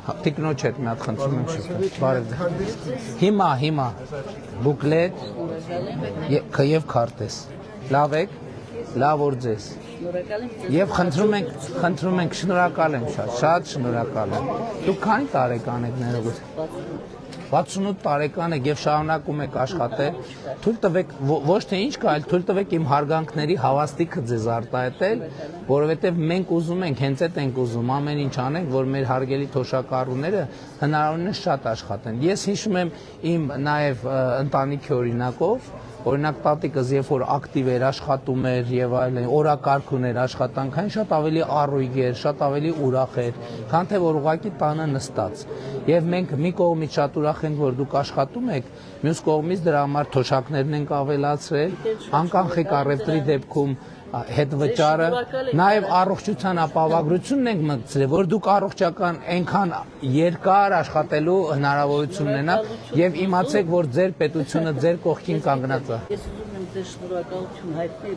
Տիկնոջ հետ մի հատ խնդրում եմ շփվել։ Բարև։ Հիմա բուկլետ եւ քարտեզ։ Լավ եք, լավ օր ձեզ։ Եվ խնդրում ենք, շնորհակալ եմ շատ շնորհակալ եմ։ Դուք քանի տարեկան եք ներողություն։ 68 տարեկան եք եւ շարունակում եք աշխատել, թույլ տվեք ոչ թե ինչ կա, այլ թույլ տվեք իմ հարգանքների հավաստիքը ձեզ արտահայտել, որովհետեւ մենք ուզում ենք, հենց այդ ենք ուզում, ամեն ինչ անենք, որ մեր հարգելի թոշակառուները հնարավորինս շատ աշխատեն։ Ես հիշում եմ իմ նաեւ ընտանիքի օրինակով, օրինակ տատիկս երբ որ ակտիվ էր աշխատում էր եւ այլն, օրակարգ ուներ աշխատանքային, շատ ավելի առույգ էր, շատ ավելի ուրախ էր, քան թե որ ուղղակի տանը նստած։ Եվ մենք մի կողմից շատ ուրախ ենք, որ դուք աշխատում եք, մյուս կողմից դրա համար թոշակներն ենք ավելացրել, անկանխիկ առևտրի դեպքում հետ վճարը, նաև առողջության ապահովագրությունն ենք մտցրել, որ դուք առողջական այնքան երկար աշխատելու հնարավորություն ունենաք եւ իմացեք, որ ձեր պետությունը ձեր կողքին կանգնած է։ Ես ուզում եմ ձեր շնորհակալություն հայտնել,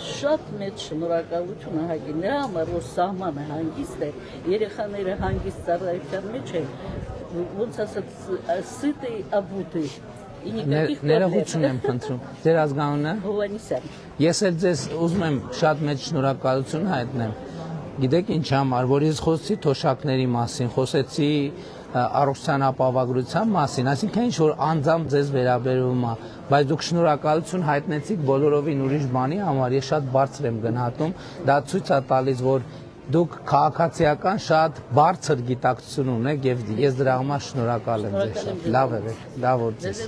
շատ մեծ շնորհակալություն հայտնել նրա համար, որ սահմանը հանգիստ է, երեխաները հանգիստ ծառայության մեջ են, ոնց ասած սիտ է աբուտի։ Ներողություն եմ խնդրում։ Ձեր ազգանունը։ Հովանեսյան։ Ես էլ ձեզ ուզում եմ շատ մեծ շնորհակալություն հայտնել։ Գիտեք ինչ համար, որ ես խոսեցի թոշակների մասին, խոսեցի առողջության ապահովագրության մասին, այսինքն ինչ որ անձամբ ձեզ վերաբերում է, բայց դուք շնորհակալություն հայտնեցիք բոլորովին ուրիշ բանի համար, ես շատ բարձր եմ գնահատում, դա ցույց է տալիս, որ դուք քաղաքացիական շատ բարձր գիտակցություն ունեք եւ ես դրա համար շնորհակալ եմ ձեզ շատ։ Լավ եք, լավ օր ձեզ։